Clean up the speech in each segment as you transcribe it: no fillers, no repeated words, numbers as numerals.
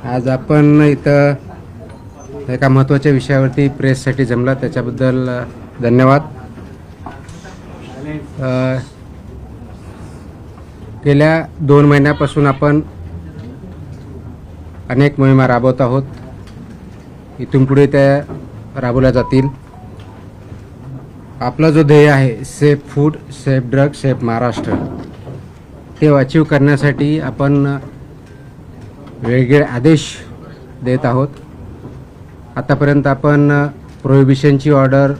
आज आपण इथं एका महत्त्वाच्या विषयावरती प्रेससाठी जमला, त्याच्याबद्दल धन्यवाद. गेल्या 2 महिन्यापासून आपण अनेक मोहिमा राबवत आहोत. इथून पुढे त्या राबवल्या जातील. आपला जो ध्येय आहे safe food, safe drug, safe Maharashtra, ते अचीव करण्यासाठी आपण वेगवेगळे आदेश देत आहोत. आतापर्यंत आपण प्रोहिबिशनची ऑर्डर,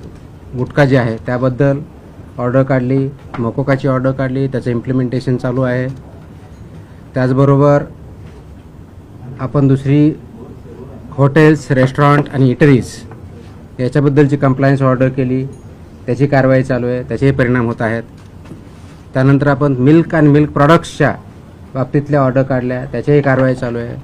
गुटखा जी आहे त्याबद्दल ऑर्डर काढली, मकोकाची ऑर्डर काढली, त्याचं इम्प्लिमेंटेशन चालू आहे. त्याचबरोबर आपण दुसरी हॉटेल्स, रेस्टॉरंट आणि इटरीज याच्याबद्दलची कंप्लायन्स ऑर्डर केली, त्याची कारवाई चालू आहे, त्याचेही परिणाम होत आहेत. त्यानंतर आपण मिल्क आणि मिल्क प्रॉडक्ट्सच्या बाबतीतल्या ऑर्डर काढल्या, त्याचीही कारवाई चालू आहे.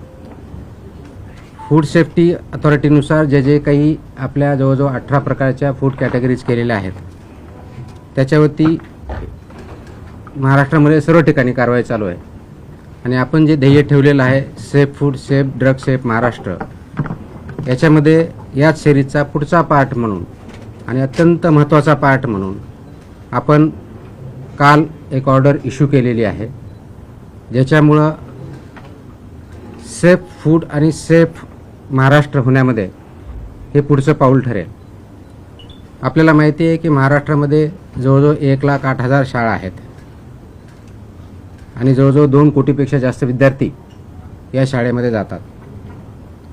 फूड सेफ्टी अथॉरिटीनुसार जे काही आपल्या जवळजवळ 18 प्रकारच्या फूड कॅटेगरीज केलेल्या आहेत, त्याच्यावरती महाराष्ट्रामध्ये सर्व ठिकाणी कारवाई चालू आहे. आणि आपण जे ध्येय ठेवलेलं आहे safe food, safe drug, safe Maharashtra, याच्यामध्ये याच सिरीजचा पुढचा पार्ट म्हणून आणि अत्यंत महत्त्वाचा पार्ट म्हणून आपण काल एक ऑर्डर इश्यू केलेली आहे, ज्याच्यामुळं सेफ फूड आणि सेफ महाराष्ट्र होण्यामध्ये हे पुढचं पाऊल ठरेल. आपल्याला माहिती आहे की महाराष्ट्रामध्ये जवळजवळ 1,08,000 शाळा आहेत आणि जवळजवळ 2 कोटीपेक्षा जास्त विद्यार्थी या शाळेमध्ये जातात.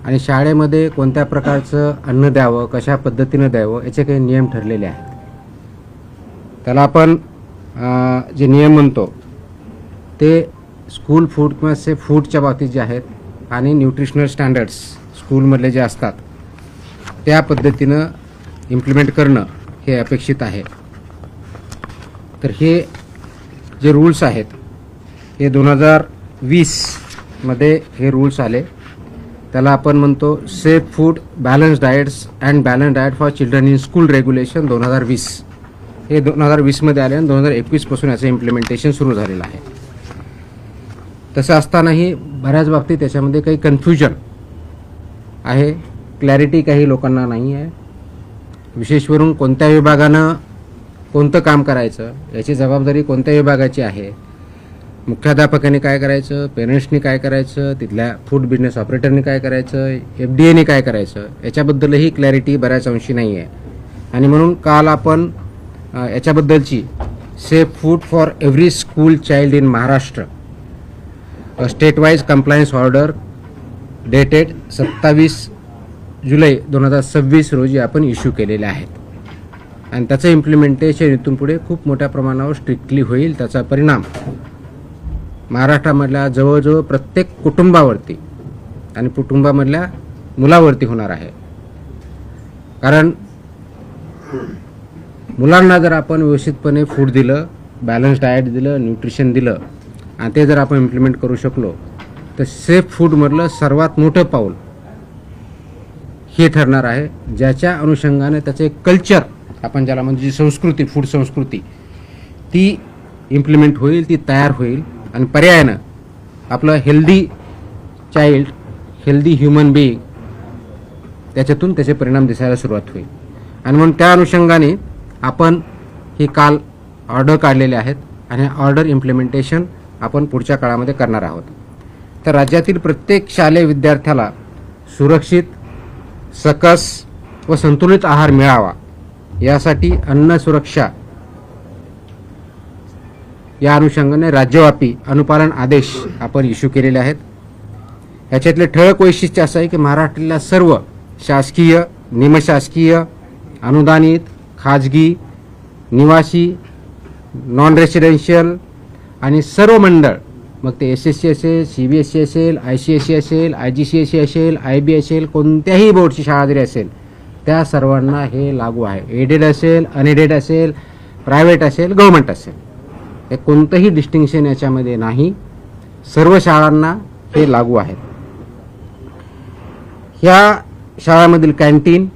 आणि शाळेमध्ये कोणत्या प्रकारचं अन्न द्यावं, कशा पद्धतीनं द्यावं, याचे काही नियम ठरलेले आहेत. त्याला आपण जे नियम म्हणतो ते स्कूल फूड किंवा सेफ फूडच्या बाबतीत जे आहेत आणि न्यूट्रिशनल स्टँडर्ड्स स्कूलमधले जे असतात त्या पद्धतीनं इम्प्लिमेंट करणं हे अपेक्षित आहे. तर हे जे रूल्स आहेत हे 2020 मध्ये हे रूल्स आले. त्याला आपण म्हणतो safe food, balance diets and balance diet for children in school regulation 2020. हे 2020 मध्ये आले आणि 2021 पासून याचं इम्प्लिमेंटेशन सुरू झालेलं आहे. तसं असतानाही बऱ्याच बाबतीत त्याच्यामध्ये काही कन्फ्युजन आहे, क्लॅरिटी काही लोकांना नाही आहे. विशेषवरून कोणत्या विभागानं कोणतं काम करायचं, याची जबाबदारी कोणत्या विभागाची आहे, मुख्याध्यापकांनी काय करायचं, पेरेंट्सनी काय करायचं, तिथल्या फूड बिझनेस ऑपरेटरनी काय करायचं, FDAने काय करायचं, याच्याबद्दलही क्लॅरिटी बऱ्याच अंशी नाही आहे. आणि म्हणून काल आपण याच्याबद्दलची safe food for every school child in Maharashtra state wise compliance order dated 27 जुलै 2026 रोजी आपण इश्यू केलेले आहेत. आणि त्याचं इम्प्लिमेंटेशन इथून पुढे खूप मोठ्या प्रमाणावर स्ट्रिक्टली होईल. त्याचा परिणाम महाराष्ट्रामधल्या जवळजवळ प्रत्येक कुटुंबावरती आणि कुटुंबामधल्या मुलावरती होणार आहे. कारण मुलांना जर आपण व्यवस्थितपणे फूड दिलं, बॅलन्स डाएट दिलं, न्यूट्रिशन दिलं आणि ते जर आपण इम्प्लिमेंट करू शकलो तर सेफ फूडमधलं सर्वात मोठं पाऊल हे ठरणार आहे, ज्याच्या अनुषंगाने त्याचं एक कल्चर, आपण ज्याला म्हणजे जी संस्कृती, फूड संस्कृती, ती इम्प्लिमेंट होईल, ती तयार होईल. आणि पर्यायानं आपलं healthy child, healthy human being, त्याच्यातून त्याचे परिणाम दिसायला सुरुवात होईल. आणि म्हणून त्या अनुषंगाने आपण ही काल ऑर्डर काढलेले आहेत आणि ऑर्डर इम्प्लिमेंटेशन आपण पुढच्या काळामध्ये करणार आहोत. तर राज्यातील प्रत्येक शालेय विद्यार्थ्याला सुरक्षित, सकस व संतुलित आहार मिळावा यासाठी अन्न सुरक्षा या अनुषंगाने राज्यव्यापी अनुपालन आदेश आपण इश्यू केलेले आहेत. याच्यातले ठळक वैशिष्ट्य असं आहे की महाराष्ट्रातल्या सर्व शासकीय, निमशासकीय, अनुदानित, खाजगी, निवासी, नॉन रेसिडेन्शियल आणि सर्व मंडळ, मग ते SSC असेल, CBSE असेल, ICSE असेल, IGCSE असेल, IB असेल, कोणत्याही बोर्डची शाळा जरी असेल त्या सर्वांना हे लागू आहे. एडेड असेल, अनएडेड असेल, प्रायव्हेट असेल, गव्हर्नमेंट असेल, हे कोणतंही डिस्टिंक्शन याच्यामध्ये नाही. सर्व शाळांना हे लागू आहे. ह्या शाळांमधील कॅन्टीन,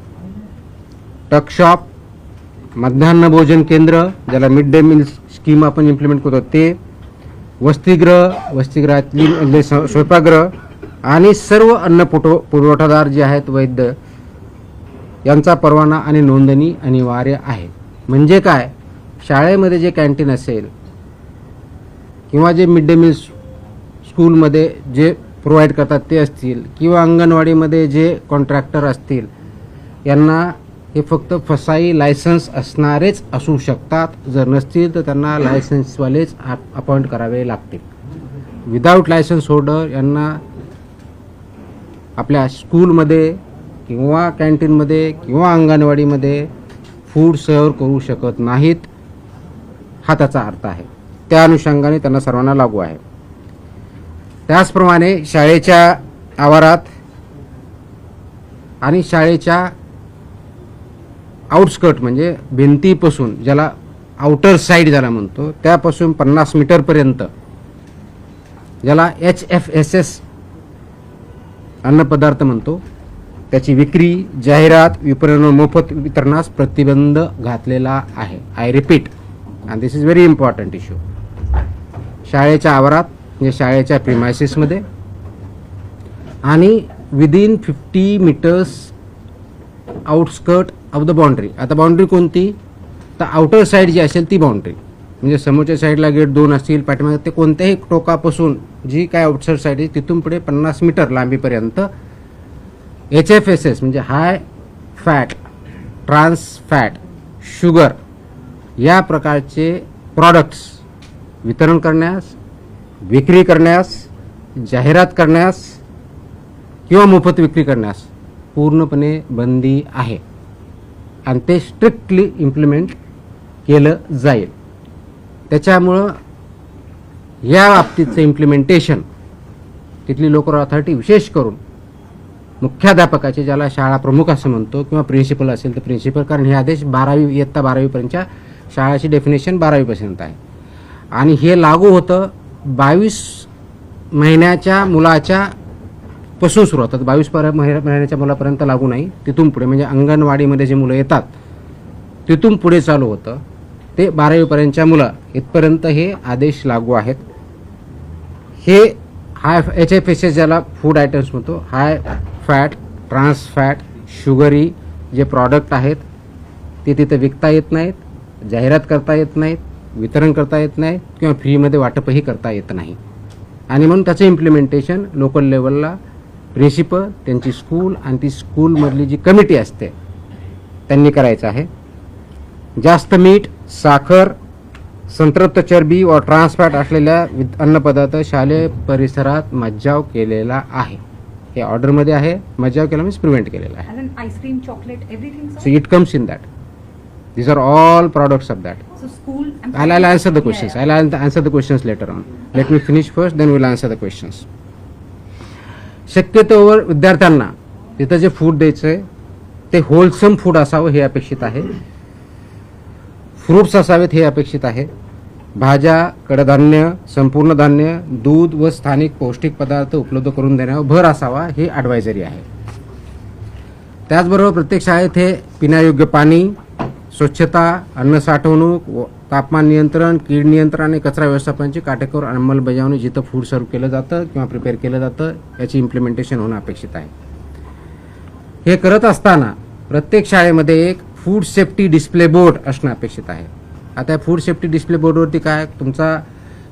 टकशॉप, मध्यान्ह भोजन केंद्र, ज्याला मिड डे मील स्कीम आपण इम्प्लिमेंट करतो ते, वसतिगृह, वसतिगृहातली स्वयंपाकगृह, आणि सर्व अन्न पुरवठादार जे आहेत वैद्य यांचा परवाना आणि नोंदणी अनिवार्य आहे. म्हणजे काय, शाळेमध्ये जे कॅन्टीन असेल किंवा जे मिड डे मील स्कूलमध्ये जे प्रोव्हाइड करतात ते असतील किंवा अंगणवाडीमध्ये जे कॉन्ट्रॅक्टर असतील, यांना हे फक्त फसाई लायसन्स असणारेच असू शकतात. जर नसतील तर त्यांना लायसन्सवालेच अपॉइंट करावे लागतील. विदाऊट लायसन्स होल्डर यांना आपल्या स्कूलमध्ये किंवा कॅन्टीनमध्ये किंवा अंगणवाडीमध्ये फूड सर्व करू शकत नाहीत, हा त्याचा अर्थ आहे. त्या अनुषंगाने त्यांना सर्वांना लागू आहे. त्याचप्रमाणे शाळेच्या आवारात आणि शाळेच्या आउटस्कर्ट म्हणजे भिंतीपासून, ज्याला आउटर साईड ज्याला म्हणतो, त्यापासून 50 मीटरपर्यंत, ज्याला HFSS अन्नपदार्थ म्हणतो, त्याची विक्री, जाहिरात, विपणन, मोफत वितरणास प्रतिबंध घातलेला आहे. I repeat, and this is very important issue. शाळेच्या आवारात म्हणजे शाळेच्या प्रिमायसिसमध्ये आणि within 50 metres outskirt of the boundary. आता बाउंड्री कोणती, तर आउटर साईड जी असेल ती बाउंड्री, म्हणजे समोरच्या साईडला गेट 2 असतील, पाठीमागे ते कोणत्याही टोकापासून जी काय आउटसाईड साईड आहे तिथून पुढे 50 मीटर लांबीपर्यंत HFSS म्हणजे high fat, trans fat, sugar या प्रकारचे प्रॉडक्ट्स वितरण करण्यास, विक्री करण्यास, जाहिरात करण्यास किंवा मोफत विक्री करण्यास पूर्णपणे बंदी आहे आणि ते स्ट्रिक्टली इम्प्लिमेंट केलं जाईल. त्याच्यामुळं या बाबतीचं इम्प्लिमेंटेशन तिथली लोकल अथॉरिटी, विशेष करून मुख्याध्यापकाचे, ज्याला शाळा प्रमुख असं म्हणतो, किंवा प्रिन्सिपल असेल तर प्रिन्सिपल, कारण हे आदेश 12वी इयत्ता 12वीपर्यंतच्या शाळाची डेफिनेशन 12वीपर्यंत आहे आणि हे लागू होतं 22 महिन्याच्या मुलाच्या पासून सुरू होतात. 22 महिन्याच्या मुलापर्यंत लागू नाही, तिथून पुढे म्हणजे अंगणवाडीमध्ये जे मुलं येतात तिथून पुढे चालू होतं. ते 12वीपर्यंतच्या मुलं इथपर्यंत हे आदेश लागू आहेत. हे हाय HFSS ज्याला फूड आयटम्स म्हणतो, high fat, trans fat, sugary जे प्रॉडक्ट आहेत ते तिथं विकता येत नाहीत, जाहिरात करता येत नाहीत, वितरण करता येत नाही किंवा फ्रीमध्ये वाटपही करता येत नाही. आणि म्हणून त्याचं इम्प्लिमेंटेशन लोकल लेवलला प्रिन्सिपल, त्यांची स्कूल आणि ती स्कूलमधली जी कमिटी असते त्यांनी करायचं आहे. जास्त मीठ, साखर, संतृप्त चरबी व ट्रान्सफॅट असलेल्या अन्नपदार्थ शालेय परिसरात मज्जाव केलेला आहे. हे ऑर्डरमध्ये आहे. मज्जाव केला मीन्स प्रिव्हेंट केलेला आहे. Ice cream, chocolate, everything. So it comes in that. These are all products of that. So school. I'll answer the questions. I'll answer the questions later on. Let me finish first, then we'll answer the questions. शक्यतोवर विद्यार्थ्यांना तिथं जे food द्यायचंय ते wholesome food असावं हे अपेक्षित आहे. फ्रुट्स असावेत हे अपेक्षित आहे. भाज्या, कडधान्य, संपूर्ण धान्य, दूध व स्थानिक पौष्टिक पदार्थ उपलब्ध करून देण्यावर भर असावा हे ॲडवायझरी आहे. त्याचबरोबर प्रत्येक शाळेत हे पिण्यायोग्य पाणी, स्वच्छता, अन्न साठवणूक, तापमान नियंत्रण, कीड नियंत्रण आणि कचरा व्यवस्थापनाची काटेकोर अंमलबजावणी जिथं फूड सर्व केलं जातं किंवा प्रिपेअर केलं जातं याची इम्प्लिमेंटेशन होणं अपेक्षित आहे. हे करत असताना प्रत्येक शाळेमध्ये एक फूड सेफ्टी डिस्प्ले बोर्ड असणं अपेक्षित आहे. आता फूड सेफ्टी डिस्प्ले बोर्डवरती काय, तुमचा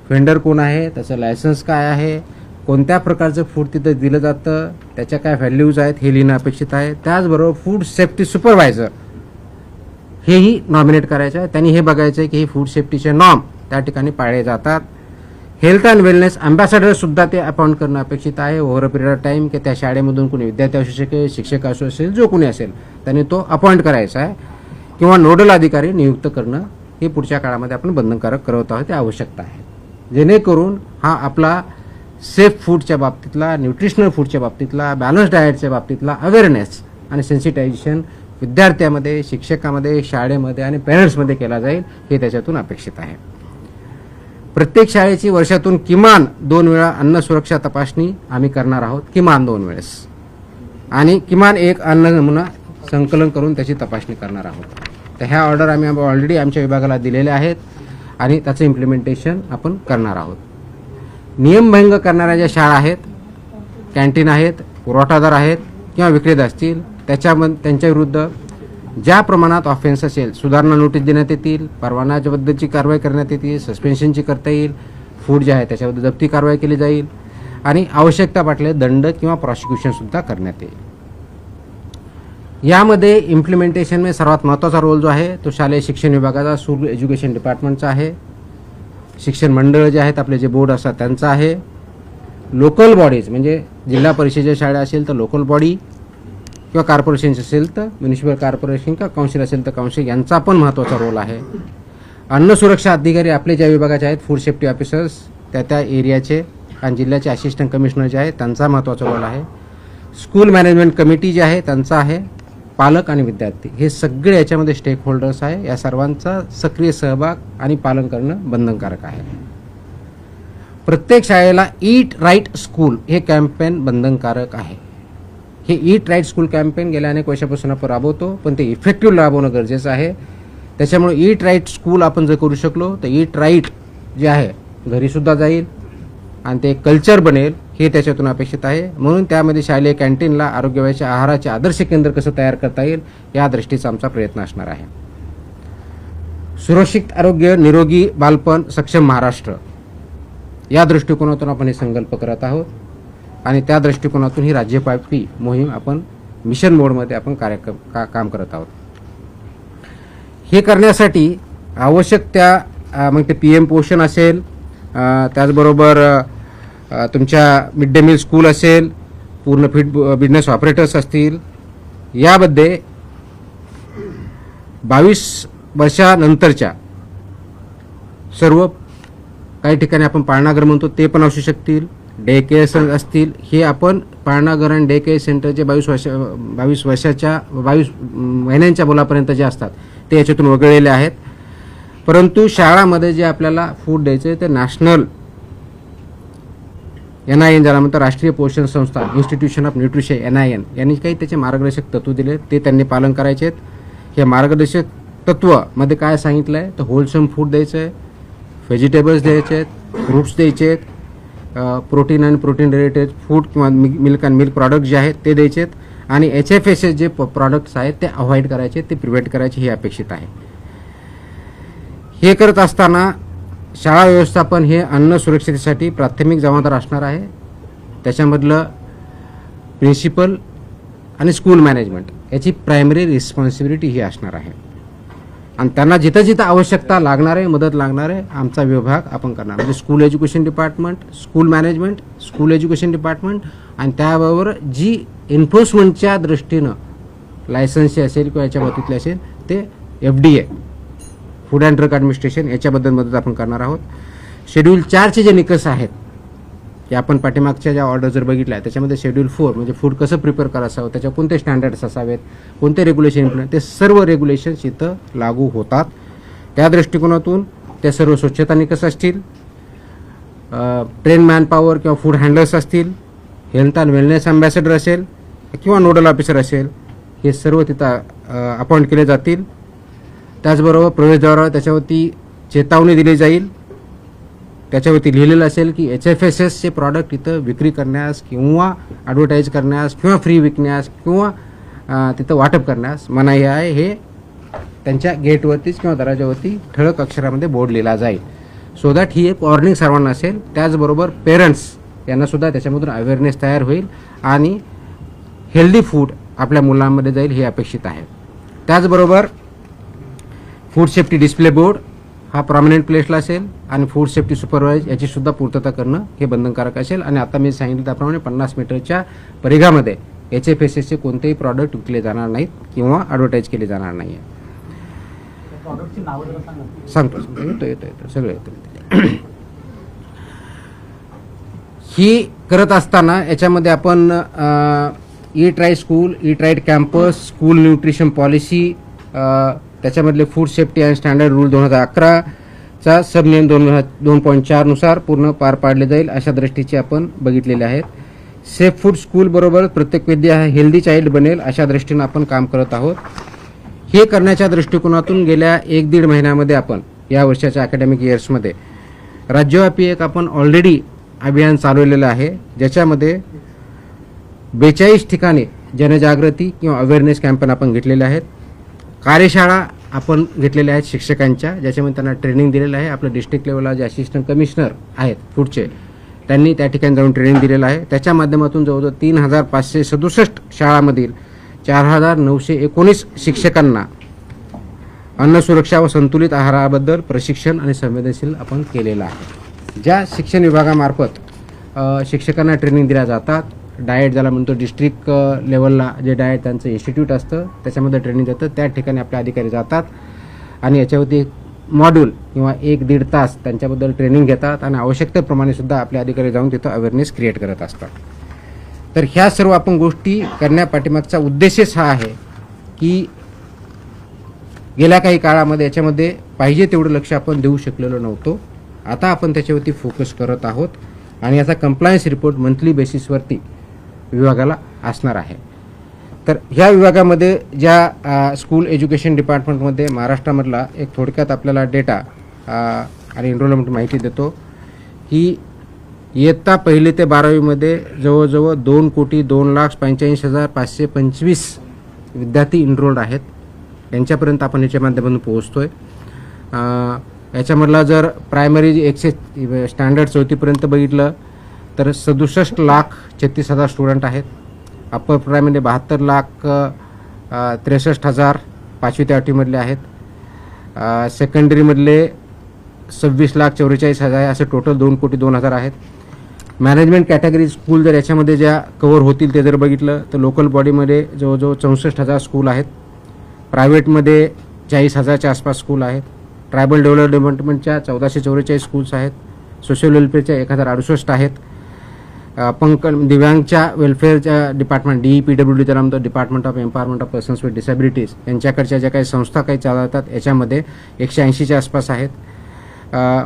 व्हेंडर कोण आहे, त्याचं लायसन्स काय आहे, कोणत्या प्रकारचं फूड तिथं दिलं जातं, त्याच्या काय व्हॅल्यूज आहेत हे लिहिणं अपेक्षित आहे. त्याचबरोबर फूड सेफ्टी सुपरवायझर हेही नॉमिनेट करायचं आहे. त्यांनी हे बघायचं आहे की हे फूड सेफ्टीचे नॉर्म त्या ठिकाणी पाळले जातात. हेल्थ अँड वेलनेस अँबॅसेडर सुद्धा ते अपॉइंट करणं अपेक्षित आहे over a period of time, की त्या शाळेमधून कोणी विद्यार्थी असू शकेल, शिक्षक असू असेल, जो कोणी असेल त्यांनी तो अपॉइंट करायचा आहे किंवा नोडल अधिकारी नियुक्त करणं हे पुढच्या काळामध्ये आपण बंधनकारक करत आहोत, ते आवश्यकता आहे. जेणेकरून हा आपला सेफ फूडच्या बाबतीतला, न्यूट्रिशनल फूडच्या बाबतीतला, बॅलन्स डाएटच्या बाबतीतला अवेअरनेस आणि सेन्सिटायझेशन विद्यार्थ्यामध्ये, शिक्षकामध्ये, शाळेमध्ये आणि पेरेंट्समध्ये केला जाईल हे त्याच्यातून अपेक्षित आहे. प्रत्येक शाळेची वर्षातून किमान 2 वेळा अन्न सुरक्षा तपासणी आम्ही करणार आहोत, किमान 2 वेळेस, आणि किमान एक अन्न नमुना संकलन करून त्याची तपासणी करणार आहोत. तर ह्या ऑर्डर आम्ही ऑलरेडी आमच्या विभागाला दिलेल्या आहेत आणि त्याचं इम्प्लिमेंटेशन आपण करणार आहोत. नियमभंग करणाऱ्या ज्या शाळा आहेत कॅन्टीन आहेत, पुरवठादार आहेत किंवा विक्रेते असतील त्यांच्या विरुद्ध ज्या प्रमाणात ऑफेन्स असेल सुधारणा नोटीस देण्यात येतील, परवानाबद्दलची कारवाई करण्यात येतील, सस्पेन्शनची करता येईल, फूड जे आहे त्याच्याबद्दल जप्ती कारवाई केली जाईल आणि आवश्यकता वाटले दंड किंवा प्रॉसिक्युशनसुद्धा करण्यात येईल. यामध्ये इम्प्लिमेंटेशन सर्वात महत्त्वाचा रोल जो आहे तो शालेय शिक्षण विभागाचा, स्कूल एज्युकेशन डिपार्टमेंटचा आहे. शिक्षण मंडळ जे आहेत आपले जे बोर्ड असतात त्यांचा आहे. लोकल बॉडीज म्हणजे जिल्हा परिषदेच्या शाळा असेल तर लोकल बॉडी किंवा कॉर्पोरेशन असेल तर म्युनिसिपल कॉर्पोरेशन किंवा काउन्सिल असेल तर काउन्सिल यांचा पण महत्त्वाचा रोल आहे. अन्न सुरक्षा अधिकारी आपले ज्या विभागाचे आहेत, फूड सेफ्टी ऑफिसर्स त्या एरियाचे आणि जिल्ह्याचे असिस्टंट कमिशनर जे आहे त्यांचा महत्त्वाचा रोल आहे. स्कूल मॅनेजमेंट कमिटी जे आहे त्यांचा आहे. पालक आणि विद्यार्थी हे सगळे याच्यामध्ये स्टेक होल्डर्स आहे. या सर्वांचा सक्रिय सहभाग आणि पालन करणं बंधनकारक आहे. प्रत्येक शाळेला ईट राईट स्कूल हे कॅम्पेन बंधनकारक आहे. हे ईट राईट स्कूल कॅम्पेन गेल्या अनेक वर्षापासून आपण राबवतो, पण ते इफेक्टिव्ह राबवणं गरजेचं आहे. त्याच्यामुळे ईट राईट स्कूल आपण जर करू शकलो तर ईट राईट जे आहे घरीसुद्धा जाईल आणि ते कल्चर बनेल हे त्याच्यातून अपेक्षित आहे. म्हणून त्यामध्ये शालेय कॅन्टीनला आरोग्यवाच्या आहाराचे आदर्श केंद्र कसं तयार करता येईल या दृष्टीचा आमचा प्रयत्न असणार आहे. सुरक्षित आरोग्य, निरोगी बालपण, सक्षम महाराष्ट्र या दृष्टिकोनातून आपण हे संकल्प करत आहोत आणि त्या दृष्टिकोनातून ही राज्यव्यापी मोहीम आपण मिशन मोडमध्ये आपण काम करत आहोत. हे करण्यासाठी आवश्यक त्या मग ते PM पोषण असेल, त्याचबरोबर तुमच्या मिड डे मील स्कूल असेल, पूर्ण फीड बिझनेस ऑपरेटर्स असतील, यामध्ये 22 वर्षानंतरच्या सर्व काही ठिकाणी आपण पाळणाघर म्हणतो ते पण असू शकतील, डे केअर असतील. हे आपण पाळणाघर आणि डे केअर सेंटरचे 22 वर्षाच्या 22 महिन्यांच्या मुलापर्यंत जे असतात ते याच्यातून वगळलेले आहेत. परंतु शाळामध्ये जे आपल्याला फूड द्यायचे ते नॅशनल NIN ज्याला म्हणतात राष्ट्रीय पोषण संस्था, इन्स्टिट्यूशन ऑफ न्यूट्रिशन NIN यांनी काही त्याचे मार्गदर्शक तत्व दिले ते त्यांनी पालन करायचे आहेत. हे मार्गदर्शक तत्वमध्ये काय सांगितलं आहे तर होलसम फूड द्यायचं आहे, व्हेजिटेबल्स द्यायचे आहेत, फ्रूट्स द्यायचे आहेत, प्रोटीन आणि प्रोटीन रिलेटेड फूड किंवा मिल्क अँड मिल्क प्रॉडक्ट जे आहेत ते द्यायचे आहेत आणि HFSS जे प्रॉडक्ट्स आहेत ते अवॉइड करायचे, ते प्रिव्हेंट करायचे हे अपेक्षित आहे. हे करत असताना शाळा व्यवस्थापन हे अन्न सुरक्षिततेसाठी प्राथमिक जबाबदार असणार आहे. त्याच्यामधलं प्रिन्सिपल आणि स्कूल मॅनेजमेंट याची प्रायमरी रिस्पॉन्सिबिलिटी ही असणार आहे आणि त्यांना जिथं जिथं आवश्यकता लागणार आहे, मदत लागणार आहे, आमचा विभाग आपण करणार. म्हणजे school education department, school management, school education department आणि त्याबरोबर जी एन्फोर्समेंटच्या दृष्टीनं लायसन्सची असेल किंवा याच्या बाबतीतले असेल ते FDA food and drug administration याच्याबद्दल मदत आपण करणार आहोत. शेड्यूल 4चे जे निकष आहेत की आपण पाठीमागच्या ज्या ऑर्डर जर बघितल्या त्याच्यामध्ये शेड्यूल 4 म्हणजे फूड कसं प्रिपेअर करायचं, त्याच्या कोणते स्टँडर्ड्स असावेत, कोणते रेग्युलेशन इम्प्लिमेंट, ते सर्व रेग्युलेशन्स इथं लागू होतात. त्या दृष्टिकोनातून ते सर्व स्वच्छता निकष असतील, ट्रेन मॅनपॉवर किंवा फूड हँडलर्स असतील, हेल्थ अँड वेलनेस अँबॅसेडर असेल किंवा नोडल ऑफिसर असेल, हे सर्व तिथं अपॉइंट केले जातील. त्याचबरोबर प्रवेशद्वारावर त्याच्यावरती चेतावणी दिली जाईल, त्याच्यावरती लिहिलेलं असेल की HFSS चे प्रॉडक्ट इथं विक्री करण्यास किंवा ॲडव्हर्टाईज करण्यास किंवा फ्री विकण्यास किंवा तिथं वाटप करण्यास मनाई आहे. हे त्यांच्या गेटवरतीच किंवा दरवाजावरती ठळक अक्षरामध्ये बोर्ड लिहिला जाईल. सो दॅट ही एक वॉर्निंग सर्वांना असेल. त्याचबरोबर पेरेंट्स यांनासुद्धा त्याच्यामधून अवेअरनेस तयार होईल आणि हेल्दी फूड आपल्या मुलांमध्ये जाईल हे अपेक्षित आहे. त्याचबरोबर फूड सेफ्टी डिस्प्ले बोर्ड हा प्रॉमिनंट प्लेसला असेल आणि फूड सेफ्टी सुपरवाइज याचीसुद्धा पूर्तता करणं हे बंधनकारक असेल. आणि आता मी सांगितलं त्याप्रमाणे 50 मीटरच्या परिघामध्ये HFSSचे कोणतेही प्रॉडक्ट विकले जाणार नाहीत किंवा ॲडव्हर्टाईज केले जाणार नाही आहे. सांगतो येतो सगळं येतं. ही करत असताना याच्यामध्ये आपण eat right school, eat right campus, school nutrition policy, त्याच्यामधले food safety and standard rule 2011चा सबनियम 2.4 नुसार पूर्ण पार पाडले जाईल अशा दृष्टीचे आपण बघितलेले आहेत. सेफ फूड स्कूल बरोबर प्रत्येक विद्या हा हेल्दी चाइल्ड बनेल अशा दृष्टीनं आपण काम करत आहोत. हे करण्याच्या दृष्टिकोनातून गेल्या 1-1.5 महिन्यामध्ये आपण या वर्षाच्या अकॅडमिक इयर्समध्ये राज्यव्यापी एक आपण ऑलरेडी अभियान चालवलेलं आहे, ज्याच्यामध्ये 42 ठिकाणी जनजागृती किंवा अवेअरनेस कॅम्पेन आपण घेतलेले आहेत. कार्यशाळा आपण घेतलेल्या आहेत शिक्षकांच्या, ज्याच्यामध्ये त्यांना ट्रेनिंग दिलेलं आहे. आपलं डिस्ट्रिक्ट लेवलला जे असिस्टंट कमिशनर आहेत फूडचे, त्यांनी त्या ठिकाणी जाऊन ट्रेनिंग दिलेलं आहे. त्याच्या माध्यमातून जवळजवळ 3567 शाळांमधील 4919 शिक्षकांना अन्न सुरक्षा व संतुलित आहाराबद्दल प्रशिक्षण आणि संवेदनशील आपण केलेलं आहे. ज्या शिक्षण विभागामार्फत शिक्षकांना ट्रेनिंग दिल्या जातात, डाएट ज्याला म्हणतो डिस्ट्रिक्ट लेवलला जे डाएट त्यांचं इन्स्टिट्यूट असतं त्याच्यामध्ये ट्रेनिंग देतं, त्या ठिकाणी आपले अधिकारी जातात आणि याच्यावरती एक मॉड्यूल किंवा 1-1.5 तास त्यांच्याबद्दल ट्रेनिंग घेतात आणि आवश्यकतेप्रमाणे सुद्धा आपले अधिकारी जाऊन तिथं अवेअरनेस क्रिएट करत असतात. तर ह्या सर्व आपण गोष्टी करण्यापाठीमागचा उद्देशच हा आहे की गेल्या काही काळामध्ये याच्यामध्ये पाहिजे तेवढं लक्ष आपण देऊ शकलेलो नव्हतो. आता आपण त्याच्यावरती फोकस करत आहोत आणि याचा कंप्लायन्स रिपोर्ट मंथली बेसिसवरती विभागाला असणार आहे. तर ह्या विभागामध्ये ज्या स्कूल एज्युकेशन डिपार्टमेंटमध्ये महाराष्ट्रामधला एक थोडक्यात आपल्याला डेटा आणि एनरोलमेंट माहिती देतो की इयत्ता 1ली ते 12वीमध्ये जवळजवळ 2,02,85,525 विद्यार्थी इनरोल्ड आहेत. यांच्यापर्यंत आपण याच्या माध्यमातून पोहोचतोय. याच्यामधला जर प्रायमरी 100 स्टँडर्ड 4थीपर्यंत बघितलं तर 67,36,000 स्टुडंट आहेत. अप्पर प्रायमरी 72,63,000 5वी ते 8वीमधले आहेत. सेकंडरीमधले 26,44,000 असे टोटल 2,02,000 आहेत. मॅनेजमेंट कॅटेगरी स्कूल जर याच्यामध्ये ज्या कव्हर होतील ते जर बघितलं तर लोकल बॉडीमध्ये जवळजवळ 64,000 स्कूल आहेत. प्रायव्हेटमध्ये 40,000च्या आसपास स्कूल आहेत. ट्रायबल डेव्हलपमेंटच्या 1444 स्कूल्स आहेत. सोशल वेलफेअरच्या 1,068 आहेत. दिव्यांगच्या वेलफेअरच्या डिपार्टमेंट DEPWD त्याला म्हणतो, department of empowerment of persons with disabilities, यांच्याकडच्या ज्या काही संस्था काही चालवतात याच्यामध्ये 180च्या आसपास आहेत.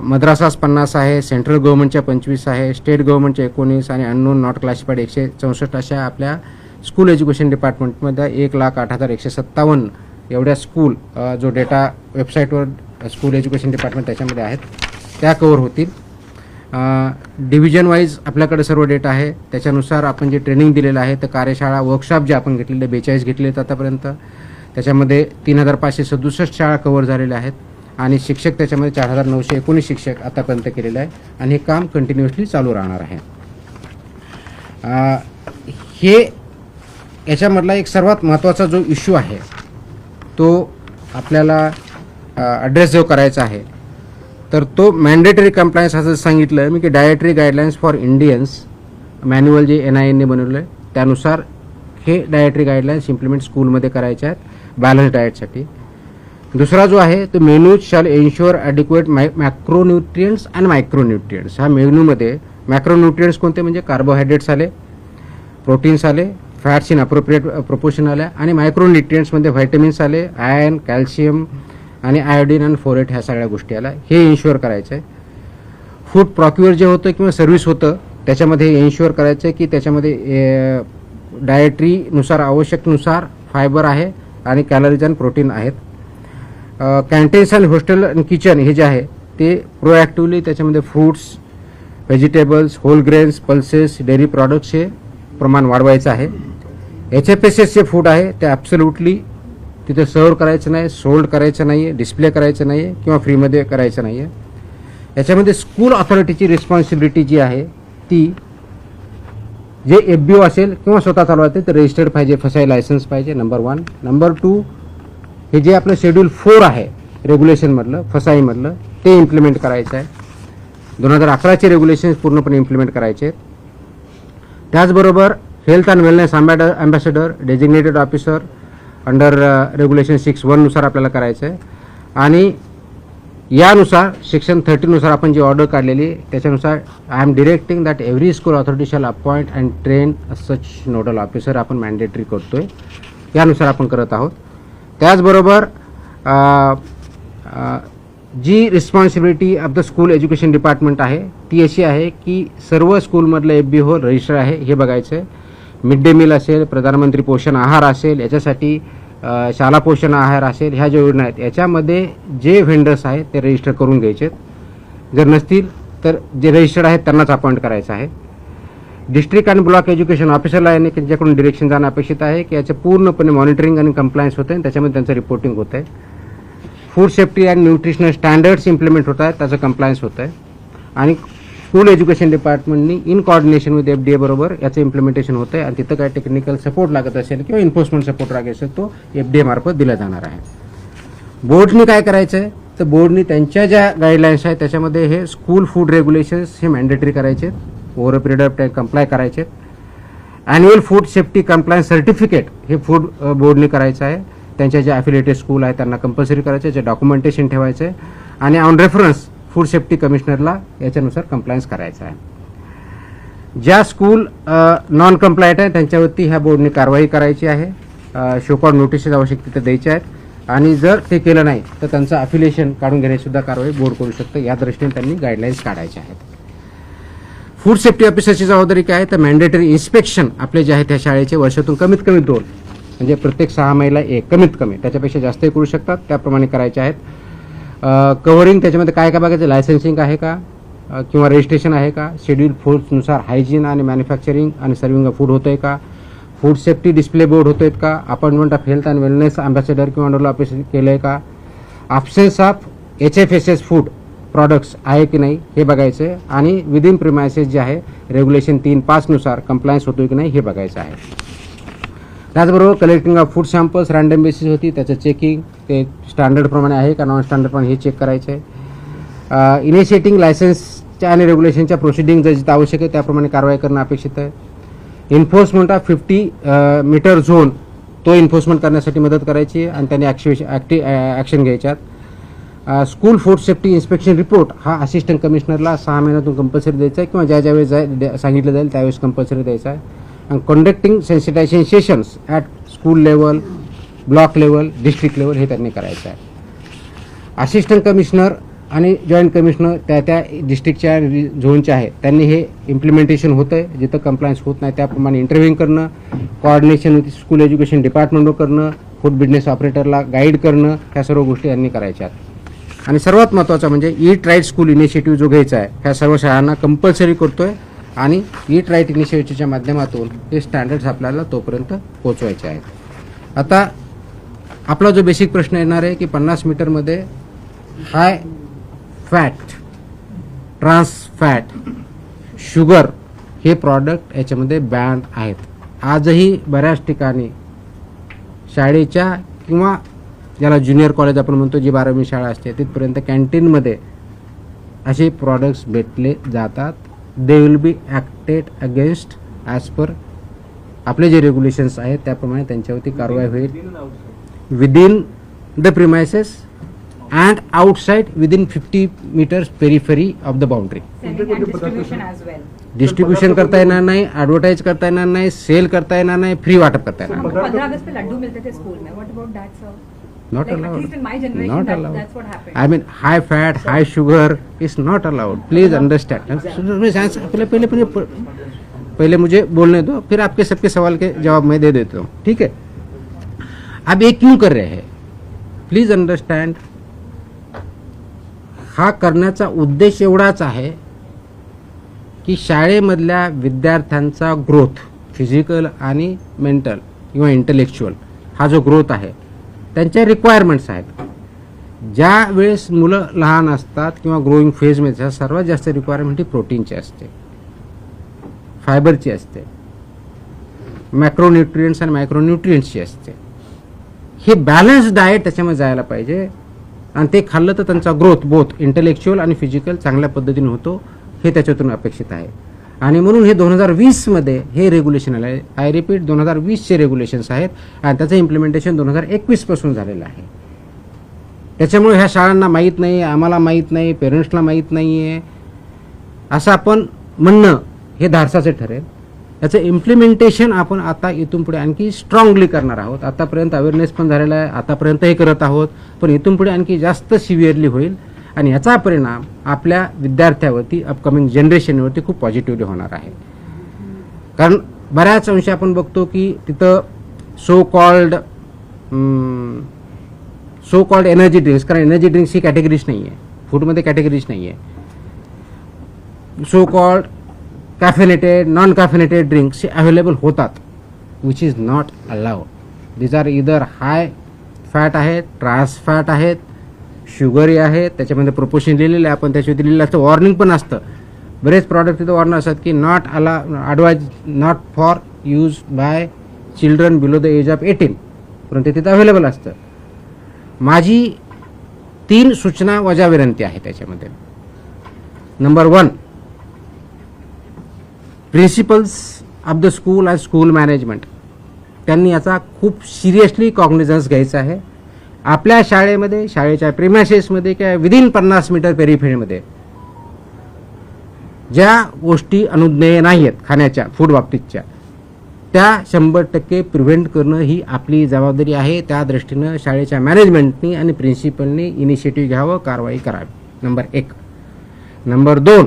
मद्रासास 50 आहे, सेंट्रल गव्हर्नमेंटच्या 25 आहे, स्टेट गव्हर्नमेंटच्या 19 आणि अननोन नॉट क्लासिफाईड 164 अशा आपल्या स्कूल एज्युकेशन डिपार्टमेंटमध्ये 1,08,157 एवढ्या स्कूल जो डेटा वेबसाईटवर स्कूल एज्युकेशन डिपार्टमेंट त्याच्यामध्ये आहेत त्या कव्हर होतील. डिव्हिजन वाईज आपल्याकडे सर्व डेटा आहे. त्याच्यानुसार आपण जे ट्रेनिंग दिलेलं आहे तर कार्यशाळा वर्कशॉप जे आपण घेतलेले 42 घेतले आहेत आतापर्यंत, त्याच्यामध्ये 3,567 शाळा कव्हर झालेल्या आहेत आणि शिक्षक त्याच्यामध्ये 4,919 शिक्षक आतापर्यंत केलेले आहे आणि हे काम कंटिन्युअसली चालू राहणार आहे. हे याच्यामधला एक सर्वात महत्त्वाचा जो इश्यू आहे तो आपल्याला ॲड्रेस जो करायचा आहे तर तो मॅन्डेटरी कंप्लायन्स असं सांगितलं मी की dietary guidelines for Indians manual जे NIN बनवलं आहे त्यानुसार हे डायटरी गाईडलाईन्स इम्प्लिमेंट स्कूलमध्ये करायचे आहेत बॅलन्स डाएटसाठी. दुसरा जो आहे तो menus shall ensure adequate macronutrients and micronutrients. ह्या मेनूमध्ये मॅक्रोन्यूट्रियंट्स कोणते म्हणजे कार्बोहायड्रेट्स आले, प्रोटीन्स आले, फॅट्स इन अप्रोप्रिएट प्रोपोर्शन आल्या आणि मायक्रोन्यूट्रियंट्समध्ये व्हायटमिन्स आले, आयर्न, कॅल्शियम आणि आयोडीन आणि फोरेट ह्या सगळ्या गोष्टी आल्या. हे इन्श्युअर करायचं आहे. फूड प्रॉक्युअर जे होतं किंवा सर्व्हिस होतं त्याच्यामध्ये हे इन्श्युअर करायचं आहे की त्याच्यामध्ये डायटरीनुसार आवश्यकनुसार फायबर आहे आणि कॅलरीज आणि प्रोटीन आहेत. कॅन्टीन्स आणि हॉस्टेल आणि किचन हे जे आहे ते प्रोॲक्टिव्हली त्याच्यामध्ये fruits, vegetables, whole grains, pulses, dairy products हे प्रमाण वाढवायचं आहे. HFSS जे फूड आहे ते ॲब्सोल्युटली तिथे सर्व करायचं नाही, सोल्ड करायचं नाही आहे, डिस्प्ले करायचं नाही आहे किंवा फ्रीमध्ये करायचं नाही आहे. याच्यामध्ये स्कूल ऑथॉरिटीची रिस्पॉन्सिबिलिटी जी आहे ती जे FBO असेल किंवा स्वतः चालवायचे ते रजिस्टर्ड पाहिजे, फसाई लायसन्स पाहिजे, नंबर 1. नंबर 2 हे जे आपलं शेड्यूल 4 आहे रेग्युलेशनमधलं फसाईमधलं ते इम्प्लिमेंट करायचं आहे. 2011चे रेग्युलेशन्स पूर्णपणे इम्प्लिमेंट करायचे आहेत. त्याचबरोबर health and wellness ambassador designated officer under regulation 6(1) नुसार आपल्याला करायचं आहे आणि यानुसार सेक्शन 30 नुसार आपण जी ऑर्डर काढलेली त्याच्यानुसार I am directing that every school authority shall appoint and train such nodal officer आपण मॅन्डेटरी करतोय, यानुसार आपण करत आहोत. त्याचबरोबर जी responsibility of the school education department आहे ती अशी आहे की सर्व स्कूलमधलं FBO रजिस्टर आहे हे बघायचं आहे. मिड डे मील असेल, प्रधानमंत्री पोषण आहार असेल, याच्यासाठी शाळा पोषण आहार असेल, ह्या ज्या योजना आहेत याच्यामध्ये जे व्हेंडर्स आहेत ते रजिस्टर करून घ्यायचे. जर नसतील तर जे रजिस्टर्ड आहेत त्यांनाच अपॉइंट करायचं आहे. डिस्ट्रिक्ट आणि ब्लॉक एज्युकेशन ऑफिसरला याने त्यांच्याकडून डिरेक्शन जाणं अपेक्षित आहे की याचं पूर्णपणे मॉनिटरिंग आणि कंप्लायन्स होतं आहे, त्याच्यामध्ये त्यांचं रिपोर्टिंग होतं आहे. Food safety and nutritional standards implement होत आहेत, त्याचं कंप्लायन्स होतं आहे. आणि स्कूल एज्युकेशन डिपार्टमेंटनी इन कोऑर्डिनेशन विथ FDA बरोबर याचं इम्प्लिमेंटेशन होतं आहे. आणि तिथं काय टेक्निकल सपोर्ट लागत असेल किंवा एन्फोर्समेंट सपोर्ट लागत असेल तो FDA मार्फत दिला जाणार आहे. बोर्डनी काय करायचं आहे, तर बोर्डनी त्यांच्या ज्या गाईडलाईन्स आहेत त्याच्यामध्ये हे स्कूल फूड रेग्युलेशन्स हे मॅन्डेटरी करायचे आहेत, over a period of time comply करायचे आहेत. Annual food safety compliance certificate हे फूड बोर्डने करायचं आहे. त्यांच्या जे अफिलिएटेड स्कूल आहे त्यांना कंपल्सरी करायचं आहे, जे डॉक्युमेंटेशन ठेवायचं आहे आणि ऑन रेफरन्स फूड सेफ्टी कमिशनरला याच्यानुसार कंप्लायन्स करायचं आहे. ज्या स्कूल नॉन कंप्लायंट आहे त्यांच्यावरती ह्या बोर्डने कारवाई करायची आहे. शोकॉड नोटिसेस आवश्यक तिथे द्यायच्या आहेत आणि जर ते केलं नाही तर त्यांचं अफिलिएशन काढून घेण्याची सुद्धा कारवाई बोर्ड करू शकतं. या दृष्टीने त्यांनी गाईडलाईन्स काढायच्या आहेत. फूड सेफ्टी ऑफिसरची जबाबदारी काय आहे, तर मॅन्डेटरी इन्स्पेक्शन आपले जे आहेत त्या शाळेचे वर्षातून कमीत कमी 2 म्हणजे प्रत्येक 6 महिन्याला 1 कमीत कमी, त्याच्यापेक्षा जास्तही करू शकतात, त्याप्रमाणे करायचे आहेत. कव्हरिंग त्याच्यामध्ये काय काय बघायचं, लायसन्सिंग आहे का किंवा रजिस्ट्रेशन आहे का, शेड्यूल फूड्सनुसार हायजीन आणि मॅन्युफॅक्चरिंग आणि सर्विंग ऑफ फूड होतं आहे का, फूड सेफ्टी डिस्प्ले बोर्ड होतो आहेत का, appointment of health and wellness ambassador किंवा अंडरला ऑफिस केलं आहे का, absence of HFSS food products आहे की नाही हे बघायचं आहे. आणि विदिन प्रिमायसेस जे आहे रेग्युलेशन 3.5 नुसार कंप्लायन्स होतो की नाही हे बघायचं आहे. त्याचबरोबर collecting of food samples random basis होती, त्याचं चेकिंग ते स्टँडर्डप्रमाणे आहे का नॉन स्टँडर्डप्रमाणे हे चेक करायचं आहे. इनिशिएटिंग लायसन्सच्या आणि रेग्युलेशनच्या प्रोसिडिंग जर जिथं आवश्यक आहे त्याप्रमाणे कारवाई करणं अपेक्षित आहे. एन्फोर्समेंट ऑफ 50 मीटर झोन तो एन्फोर्समेंट करण्यासाठी मदत करायची आणि त्यांनी ॲक्शन घ्यायच्यात. School food safety inspection report हा असिस्टंट कमिशनरला 6 महिन्यातून कंपल्सरी द्यायचा आहे किंवा ज्या वेळेस सांगितलं जाईल त्यावेळेस कंपल्सरी द्यायचा आहे. and conducting sensitization sessions at school level, block level, district level हे त्यांनी करायचं आहे. असिस्टंट कमिशनर आणि जॉईंट कमिशनर त्या डिस्ट्रिक्टच्या झोनच्या आहे त्यांनी हे इम्प्लिमेंटेशन होतं आहे, जिथं कंप्लायन्स होत नाही त्याप्रमाणे इंटरव्ह्यू करणं, कोऑर्डिनेशन विथ स्कूल एज्युकेशन डिपार्टमेंटवर करणं, फूड बिझनेस ऑपरेटरला गाईड करणं, ह्या सर्व गोष्टी यांनी करायच्या आहेत. आणि सर्वात महत्त्वाचं म्हणजे ईट राईट स्कूल इनिशिएटिव्ह जो घ्यायचा आहे ह्या सर्व शाळांना कंपल्सरी करतोय आणि ईट राईट इनिशिएटिव्हच्या माध्यमातून हे स्टँडर्ड्स आपल्याला तोपर्यंत पोहोचवायचे आहेत. आता आपला जो बेसिक प्रश्न येणार आहे की 50 मीटरमध्ये high fat, trans fat, sugar हे प्रॉडक्ट याच्यामध्ये बॅन आहेत. आजही बऱ्याच ठिकाणी शाळेच्या किंवा ज्याला ज्युनियर कॉलेज आपण म्हणतो जी 12वी शाळा असते तिथपर्यंत कॅन्टीनमध्ये असे प्रॉडक्ट्स भेटले जातात. They will be acted against as per आपले जे रेग्युलेशन्स आहेत त्याप्रमाणे त्यांच्यावरती कारवाई होईल. Within the premises and outside within 50 metres periphery of the boundary. Distribution करता येणार नाही, ॲडव्हर्टाइज करता येणार नाही, सेल करता येणार नाही, फ्री वाटप करता येणार नाही. 15 अगस्त पे लड्डू मिलते थे स्कूल में, what about that sir? Not Like, allowed. At least in my generation, Not allowed. that's what happened. I mean, high fat, high sugar is not allowed. Please understand. पहले मुझे बोलने दो, फिर आपके सबके सवाल के जवाब मैं दे देता हूँ, ठीक है? अब ये क्यों कर रहे हैं? Please understand. हा करण्याचा उद्देश एवढाच आहे की शाळेमधल्या विद्यार्थ्यांचा ग्रोथ फिजिकल आणि मेंटल किंवा इंटेलेक्च्युअल हा जो ग्रोथ आहे त्यांच्या रिक्वायरमेंट्स आहेत. ज्या वेळेस मुलं लहान असतात किंवा ग्रोईंग फेजमध्ये सर्वात जास्त रिक्वायरमेंट ही प्रोटीनची असते, फायबरची असते, मॅक्रोन्यूट्रियंट्स आणि मायक्रोन्यूट्रियंट्सची असते. हे बॅलन्स डाएट त्याच्यामध्ये जायला पाहिजे आणि ते खाल्लं तर त्यांचा ग्रोथ बोथ इंटेलेक्च्युअल आणि फिजिकल चांगल्या पद्धतीने होतो हे त्याच्यातून अपेक्षित आहे. आणि म्हणून हे 2020 मध्ये हे रेग्युलेशन आलं आहे. आय रिपीट 2020चे रेग्युलेशन्स आहेत आणि त्याचं इम्प्लिमेंटेशन 2021 पासून झालेलं आहे. त्याच्यामुळे ह्या शाळांना माहीत नाही, आम्हाला माहीत नाही, पेरेंट्सला माहीत नाही आहे असं आपण म्हणणं हे धाडसाचे ठरेल. याचं इम्प्लिमेंटेशन आपण आता इथून पुढे आणखी स्ट्रॉंगली करणार आहोत. आतापर्यंत अवेअरनेस पण झालेला आहे, आतापर्यंत हे करत आहोत, पण इथून पुढे आणखी जास्त सिव्हिअरली होईल आणि याचा परिणाम आपल्या विद्यार्थ्यावरती अपकमिंग जनरेशनवरती खूप पॉझिटिव्हली होणार आहे. कारण बऱ्याच अंशी आपण बघतो की तिथं सो कॉल्ड एनर्जी ड्रिंक्स, कारण एनर्जी ड्रिंक्स ही कॅटेगरीज नाही आहे, फूडमध्ये कॅटेगरीज नाही आहे. So called caffeinated non caffeinated drinks हे अवेलेबल होतात, which is not allowed. These are either high fat आहेत, ट्रान्स फॅट आहेत, शुगरी आहेत, त्याच्यामध्ये प्रोपोर्शन लिहिलेलं आहे, आपण त्याच्यावरती लिहिलेलं असतं, वॉर्निंग पण असतं. बरेच प्रॉडक्ट तिथं वॉर्न असतात की not advise not for use by children below the age of 18, परंतु तिथं अवेलेबल असतं. माझी 3 सूचना वजा विनंती आहे त्याच्यामध्ये. Number 1, principles of the school and school management त्यांनी याचा खूप सिरियसली कॉग्निझन्स घ्यायचा आहे. आपल्या शाळेमध्ये, शाळेच्या प्रिमायसेसमध्ये किंवा विदिन 50 मीटर पेरिफेरीमध्ये ज्या गोष्टी अनुज्ञेय नाही आहेत खाण्याच्या, फूड बाबतीतच्या, त्या 100% प्रिव्हेंट करणं ही आपली जबाबदारी आहे. त्या दृष्टीनं शाळेच्या मॅनेजमेंटनी आणि प्रिन्सिपलनी इनिशिएटिव्ह घ्यावं, कारवाई करावी. नंबर 1. नंबर 2,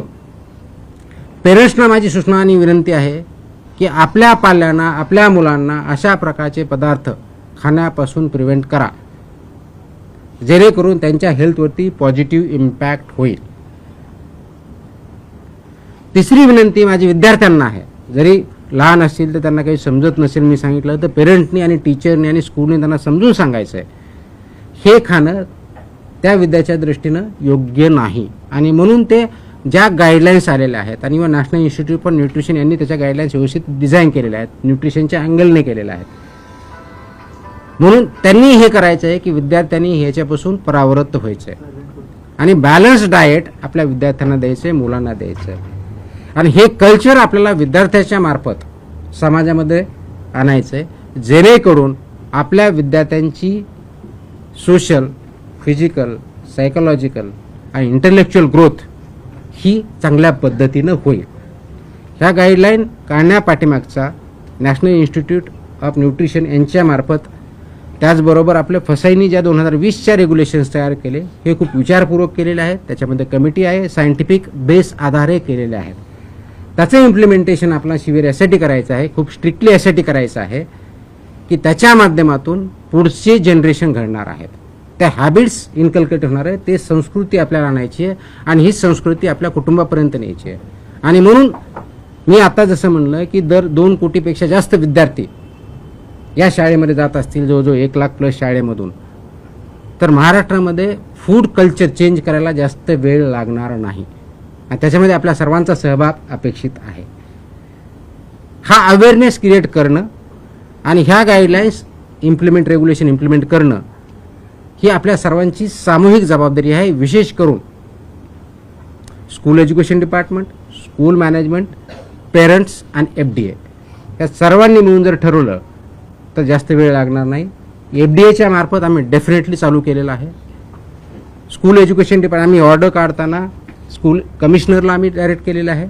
पेरेंट्सना माझी सूचना आणि विनंती आहे की आपल्या पाल्यांना, आपल्या मुलांना अशा प्रकारचे पदार्थ खाण्यापासून प्रिव्हेंट करा, जेणेकरून त्यांच्या हेल्थवरती पॉझिटिव्ह इम्पॅक्ट होईल. तिसरी विनंती माझी विद्यार्थ्यांना आहे. जरी लहान असतील तर त्यांना काही समजत नसेल मी सांगितलं तर पेरेंटनी आणि टीचरनी आणि स्कूलने त्यांना समजून सांगायचं आहे हे खाणं त्या विद्याच्या दृष्टीनं योग्य नाही. आणि म्हणून ते ज्या गाईडलाईन्स आलेल्या आहेत आणि नॅशनल इन्स्टिट्यूट फॉर न्यूट्रिशन यांनी त्याच्या गाईडलाईन्स व्यवस्थित डिझाईन केलेल्या आहेत, न्यूट्रिशनच्या अँगलने केलेल्या आहेत. म्हणून त्यांनी हे करायचं आहे की विद्यार्थ्यांनी ह्याच्यापासून परावृत्त व्हायचं आहे आणि बॅलन्स डाएट आपल्या विद्यार्थ्यांना द्यायचं आहे, मुलांना द्यायचं आहे. आणि हे कल्चर आपल्याला विद्यार्थ्याच्या मार्फत समाजामध्ये आणायचं आहे, जेणेकरून आपल्या विद्यार्थ्यांची सोशल, फिजिकल, सायकोलॉजिकल आणि इंटेलेक्च्युअल ग्रोथ ही चांगल्या पद्धतीनं होईल. ह्या गाईडलाईन काढण्यापाठीमागचा नॅशनल इन्स्टिट्यूट ऑफ न्यूट्रिशन यांच्यामार्फत, त्याचबरोबर आपल्या फसाईनी ज्या 2020च्या रेग्युलेशन्स तयार केले हे खूप विचारपूर्वक केलेले आहेत. त्याच्यामध्ये कमिटी आहे, सायंटिफिक बेस आधारे केलेले आहेत. त्याचं इम्प्लिमेंटेशन आपल्याला शिबिर यासाठी करायचं आहे, खूप स्ट्रिक्टली यासाठी करायचं आहे की त्याच्या माध्यमातून पुढचे जनरेशन घडणार आहेत, त्या हॅबिट्स इन्कल्केट होणार आहे, ते संस्कृती आपल्याला आणायची आहे आणि ही संस्कृती आपल्या कुटुंबापर्यंत न्यायची आहे. आणि म्हणून मी आता जसं म्हणलं की दर 2 कोटीपेक्षा जास्त विद्यार्थी या शाळेमध्ये जात असतील, जवळजवळ 1 लाख प्लस शाळेमधून, तर महाराष्ट्रामध्ये फूड कल्चर चेंज करायला जास्त वेळ लागणार नाही आणि त्याच्यामध्ये आपल्या सर्वांचा सहभाग अपेक्षित आहे. हा अवेअरनेस क्रिएट करणं आणि ह्या गाईडलाईन्स रेग्युलेशन इम्प्लिमेंट करणं ही आपल्या सर्वांची सामूहिक जबाबदारी आहे. विशेष करून school education department, school management, parents आणि FDA या सर्वांनी मिळून जर ठरवलं तर जास्त वेळ लागणार नाही. FDAच्या मार्फत आम्ही डेफिनेटली चालू केलेलं आहे. स्कूल एज्युकेशन डिपार्टमेंट आम्ही ऑर्डर काढताना स्कूल कमिशनरला आम्ही डायरेक्ट केलेलं आहे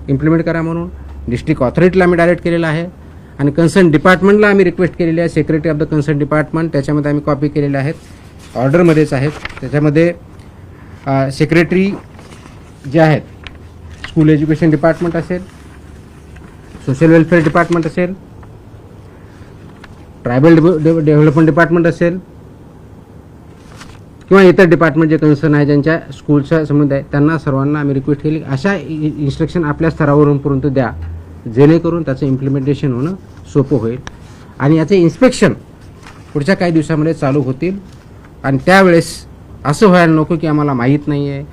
इम्प्लिमेंट करा म्हणून, डिस्ट्रिक्ट ऑथॉरिटीला आम्ही डायरेक्ट केलेलं आहे आणि कन्सर्न डिपार्टमेंटला आम्ही रिक्वेस्ट केलेली आहे, secretary of the concern department, त्याच्यामध्ये आम्ही कॉपी केलेल्या आहेत, ऑर्डरमध्येच आहेत. त्याच्यामध्ये सेक्रेटरी जे आहेत, स्कूल एज्युकेशन डिपार्टमेंट असेल, सोशल वेलफेअर डिपार्टमेंट असेल, ट्रायबल डेव्हलपमेंट डिपार्टमेंट असेल किंवा इतर डिपार्टमेंट जे कन्सर्न आहे ज्यांच्या स्कूलचा संबंध आहे, त्यांना सर्वांना आम्ही रिक्वेस्ट केली अशा इन्स्ट्रक्शन आपल्या स्तरावरून पर्यंत द्या, जेणेकरून त्याचं इम्प्लिमेंटेशन होणं सोपं होईल आणि याचे इन्स्पेक्शन पुढच्या काही दिवसामध्ये चालू होतील. आणि त्यावेळेस असं व्हायला नको की आम्हाला माहीत नाही आहे,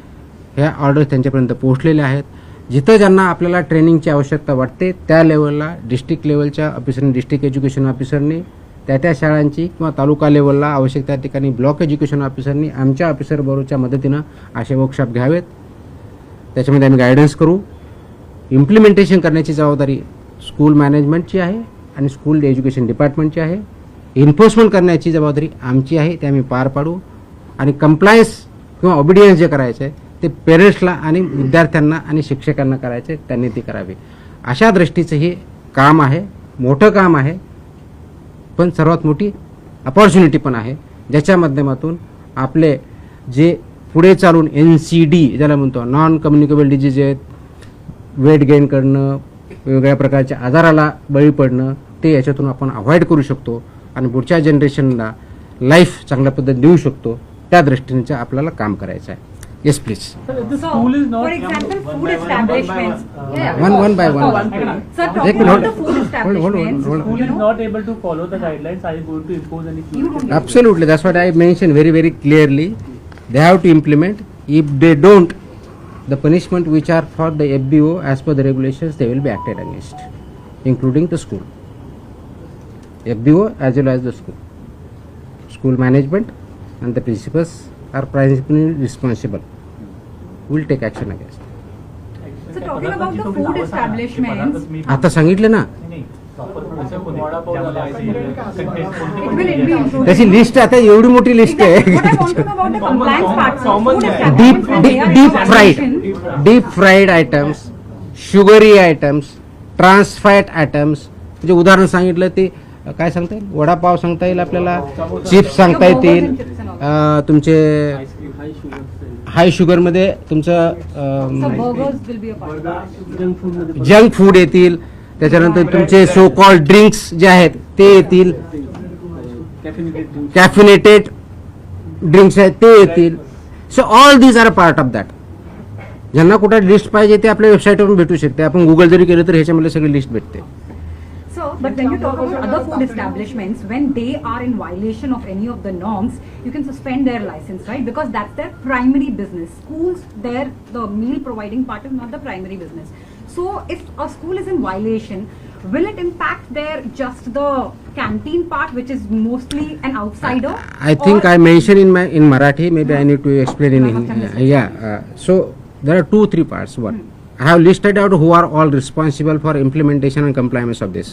ह्या ऑर्डर्स त्यांच्यापर्यंत पोहोचलेल्या आहेत. जिथं ज्यांना आपल्याला ट्रेनिंगची आवश्यकता वाटते त्या लेवलला डिस्ट्रिक्ट लेवलच्या ऑफिसरनी, डिस्ट्रिक्ट एज्युकेशन ऑफिसरनी, त्या शाळांची किंवा तालुका लेवलला आवश्यक त्या ठिकाणी ब्लॉक एज्युकेशन ऑफिसरनी आमच्या ऑफिसरबरोबरच्या मदतीनं असे वर्कशॉप घ्यावेत. त्याच्यामध्ये आम्ही गायडन्स करू. इम्प्लिमेंटेशन करण्याची जबाबदारी स्कूल मॅनेजमेंटची आहे आणि स्कूल एज्युकेशन डिपार्टमेंटची आहे. एन्फोर्समेंट करण्याची जबाबदारी आमची आहे, ते आम्ही पार पाडू. आणि कंप्लायन्स किंवा ऑबिडियन्स जे करायचं आहे ते पेरेंट्सला आणि विद्यार्थ्यांना आणि शिक्षकांना करायचं आहे, त्यांनी ते करावे. अशा दृष्टीचं हे काम आहे, मोठं काम आहे, पण सर्वात मोठी अपॉर्च्युनिटी पण आहे, ज्याच्या माध्यमातून आपले जे पुढे चालून NCD ज्याला म्हणतो, नॉन कम्युनिकेबल डिजीज आहेत, वेट गेन करणं, वेगवेगळ्या प्रकारच्या आजाराला बळी पडणं, ते याच्यातून आपण अवॉइड करू शकतो आणि पुढच्या जनरेशनला लाईफ चांगल्या पद्धतीने देऊ शकतो. त्या दृष्टीने आपल्याला काम करायचं आहे. Yes, please. Sir, if the So, school is not. for example, food establishments. Yeah. One by one. Sir, Ek talking minute, about the hold. food establishments, hold. School you is know, not able to follow the guidelines. Are you going to impose any you fee? don't. Absolutely, that's what I mentioned very, very clearly. They have to implement. If they don't, the punishment which are for the FBO as per the regulations, they will be acted against, including the school. FBO as well as the school. School management and the principals are principally responsible. Will take action against. So talking about the food establishments, आता सांगितलं ना, it will be included. त्याची list आता एवढी मोठी list Exactly. What I आहे. want to know about the compliance part, sir. Food deep establishments, when they are in deep violation, deep fried items, sugary items, trans fat items. म्हणजे उदाहरण सांगितलं ते काय सांगता येईल, वडापाव सांगता येईल आपल्याला, चिप्स सांगता येतील, तुमचे हाय शुगर मध्ये तुमचं so burgers will be a part of it. Junk food येतील, त्याच्यानंतर तुमचे सो कॉल्ड ड्रिंक्स जे आहेत ते येतील, कॅफिनेटेड ड्रिंक्स आहेत ते येतील. So all these are a part of that. ज्यांना कुठं लिस्ट पाहिजे ते आपल्या वेबसाईटवरून भेटू शकते. आपण गुगल जरी केलं तर ह्याच्यामध्ये सगळी लिस्ट भेटते. So, but when you talk about other food establishments, when they are in violation of any of the norms, you can suspend their license, right? Because that's their primary business. Schools, the meal providing part is not the primary business. So, if a school is in violation, will it impact their just the canteen part, which is mostly an outsider? I think or- I mentioned in Marathi. Maybe I need to explain in so there are 2-3 parts. One, I have listed out who are all responsible for implementation and compliance of this.